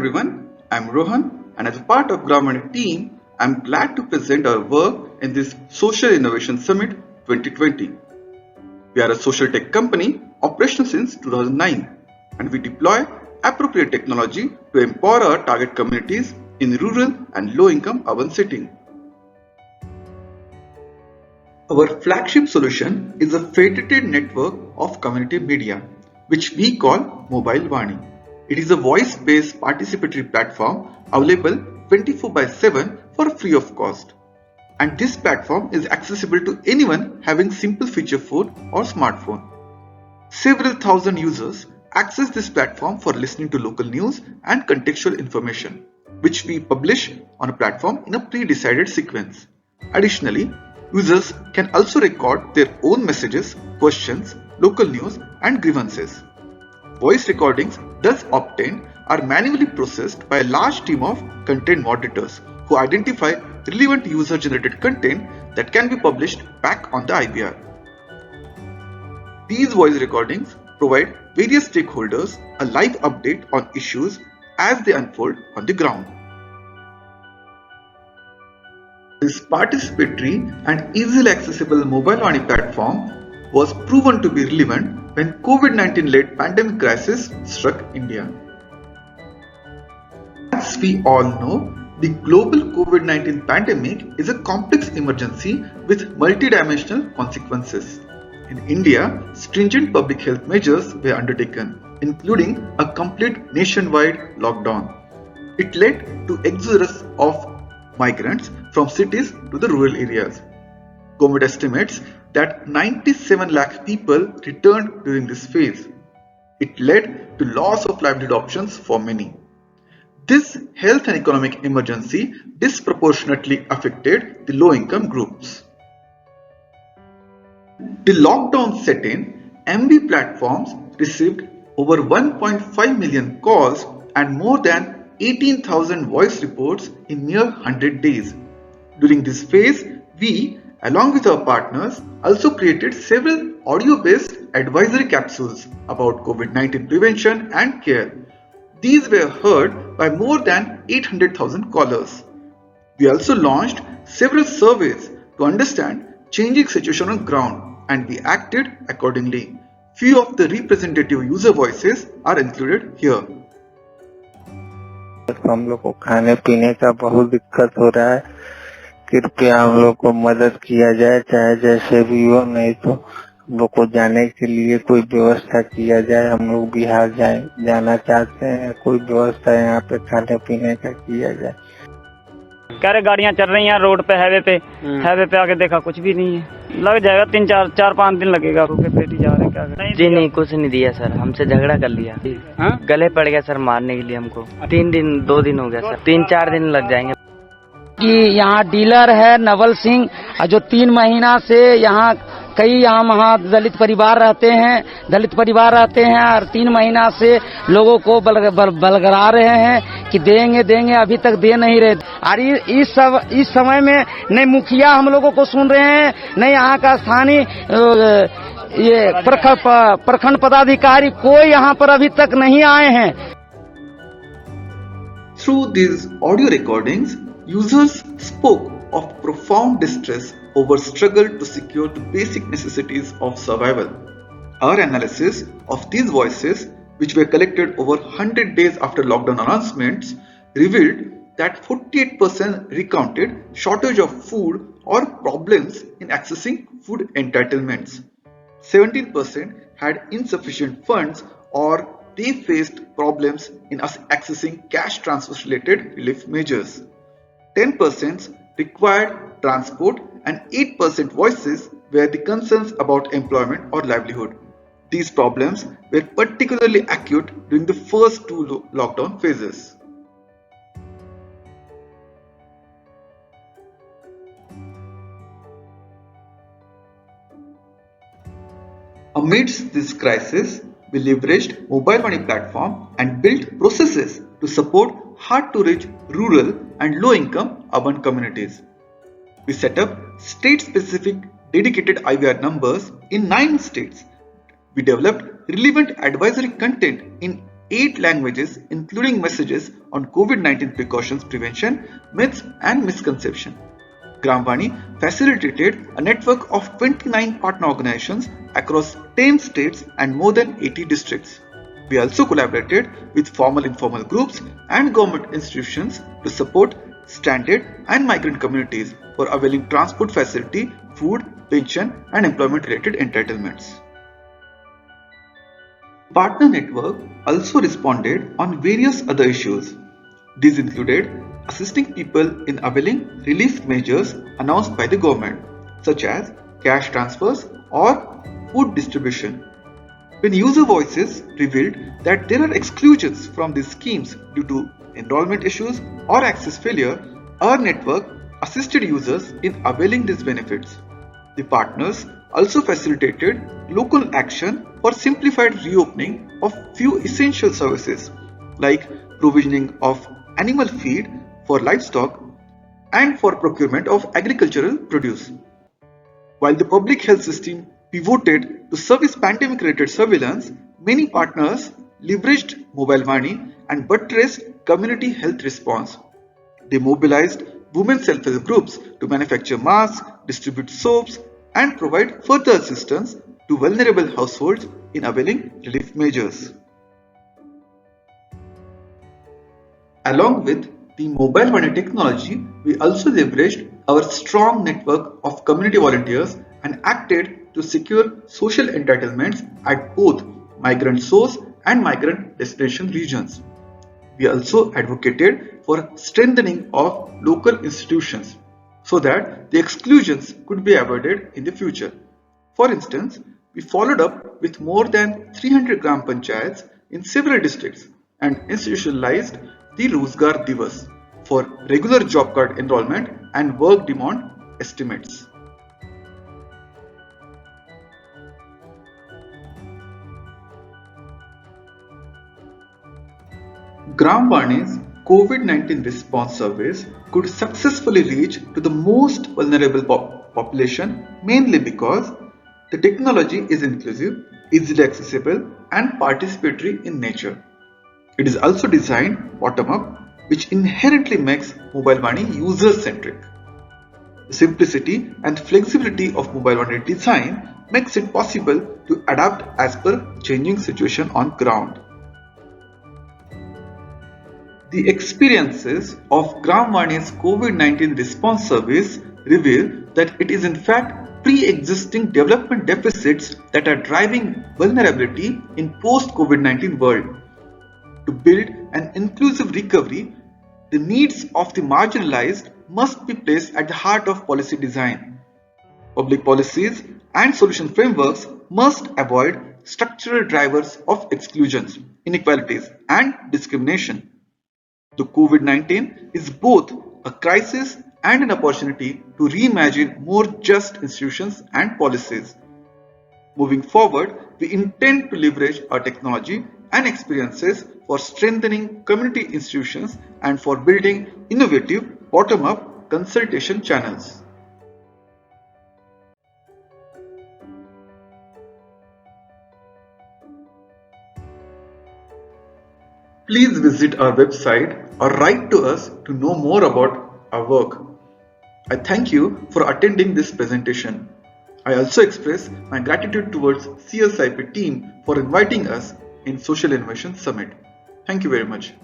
everyone, I'm Rohan, and as a part of Grammarly team, I'm glad to present our work in this Social Innovation Summit 2020. We are a social tech company operational since 2009, and we deploy appropriate technology to empower our target communities in rural and low-income urban settings. Our flagship solution is a federated network of community media, which we call Mobile Vani. It is a voice-based participatory platform available 24/7 for free of cost. And this platform is accessible to anyone having simple feature phone or smartphone. Several thousand users access this platform for listening to local news and contextual information, which we publish on a platform in a pre-decided sequence. Additionally, users can also record their own messages, questions, local news, and grievances. Voice recordings thus obtained are manually processed by a large team of content moderators who identify relevant user-generated content that can be published back on the IVR. These voice recordings provide various stakeholders a live update on issues as they unfold on the ground. This participatory and easily accessible Mobile Vani platform was proven to be relevant when COVID-19-led pandemic crisis struck India. As we all know, the global COVID-19 pandemic is a complex emergency with multidimensional consequences. In India, stringent public health measures were undertaken, including a complete nationwide lockdown. It led to exodus of migrants from cities to the rural areas. Government estimates that 97 lakh people returned during this phase. It led to loss of livelihood options for many. This health and economic emergency disproportionately affected the low-income groups. The lockdown set in, MV platforms received over 1.5 million calls and more than 18,000 voice reports in mere 100 days. During this phase, we, along with our partners, also created several audio-based advisory capsules about COVID-19 prevention and care. These were heard by more than 800,000 callers. We also launched several surveys to understand changing situation on ground, and we acted accordingly. Few of the representative user voices are included here. हम लोग को खाने पीने का बहुत दिक्कत हो रहा है, कृपया हम लोग को मदद किया जाए, चाहे जैसे भी हो, नहीं तो हम लोग को जाने के लिए कोई व्यवस्था किया जाए। हम लोग बिहार जाना चाहते हैं, कोई व्यवस्था यहाँ पे खाने पीने का किया जाए। कह रहे गाड़ियाँ चल रही हैं रोड पे, हाईवे पे आके देखा कुछ भी नहीं है। लग जाएगा 3-4-5 दिन लगेगा। पेटी जा रहे क्या करें? जी नहीं, कुछ नहीं दिया सर, हमसे झगड़ा कर लिया। गले पड़ गया सर मारने के लिए हमको। 2 दिन हो गया सर, 3-4 दिन लग जाएंगे। कि यहाँ डीलर है नवल सिंह, जो 3 महीना से यहाँ यहाँ दलित परिवार रहते हैं और 3 महीना से लोगों को बलगरा रहे हैं कि देंगे, अभी तक दे नहीं रहे। और इस समय में नहीं मुखिया हम लोगों को सुन रहे हैं, नहीं यहाँ का स्थानीय ये प्रखंड पदाधिकारी कोई यहाँ पर अभी तक नहीं आए हैं। Through these audio recordings, users spoke of profound distress over struggle to secure the basic necessities of survival. Our analysis of these voices, which were collected over 100 days after lockdown announcements, revealed that 48% recounted shortage of food or problems in accessing food entitlements. 17% had insufficient funds or they faced problems in accessing cash transfers related relief measures. 10% required transport and 8% voices were the concerns about employment or livelihood. These problems were particularly acute during the first 2 lockdown phases. Amidst this crisis, we leveraged Mobile Vani platform and built processes to support hard-to-reach rural and low-income urban communities. We set up state-specific dedicated IVR numbers in 9 states. We developed relevant advisory content in 8 languages, including messages on COVID-19 precautions, prevention, myths and misconception. Gramvani facilitated a network of 29 partner organizations across 10 states and more than 80 districts. We also collaborated with formal informal groups and government institutions to support stranded and migrant communities for availing transport facility, food, pension and employment related entitlements. Partner network also responded on various other issues. These included assisting people in availing relief measures announced by the government, such as cash transfers or food distribution. When user voices revealed that there are exclusions from these schemes due to enrollment issues or access failure, our network assisted users in availing these benefits. The partners also facilitated local action for simplified reopening of few essential services like provisioning of animal feed for livestock and for procurement of agricultural produce. While the public health system pivoted to service pandemic-related surveillance, many partners leveraged Mobile Vani and buttressed community health response. They mobilized women self-help groups to manufacture masks, distribute soaps, and provide further assistance to vulnerable households in availing relief measures. Along with the Mobile Money technology, we also leveraged our strong network of community volunteers and acted to secure social entitlements at both migrant source and migrant destination regions. We also advocated for strengthening of local institutions so that the exclusions could be avoided in the future. For instance, we followed up with more than 300 Gram Panchayats in several districts and institutionalized the Rozgar Divas for regular job card enrollment and work demand estimates. Gramvani's COVID-19 response service could successfully reach to the most vulnerable population mainly because the technology is inclusive, easily accessible and participatory in nature. It is also designed bottom-up, which inherently makes Mobile Vani user-centric. The simplicity and flexibility of Mobile Vani design makes it possible to adapt as per changing situation on ground. The experiences of Gramvani's COVID-19 response service reveal that it is in fact pre-existing development deficits that are driving vulnerability in post-COVID-19 world. To build an inclusive recovery, the needs of the marginalized must be placed at the heart of policy design. Public policies and solution frameworks must avoid structural drivers of exclusions, inequalities, and discrimination. The COVID-19 is both a crisis and an opportunity to reimagine more just institutions and policies. Moving forward, we intend to leverage our technology and experiences for strengthening community institutions and for building innovative bottom-up consultation channels. Please visit our website or write to us to know more about our work. I thank you for attending this presentation. I also express my gratitude towards CSIP team for inviting us in Social Innovation Summit. Thank you very much.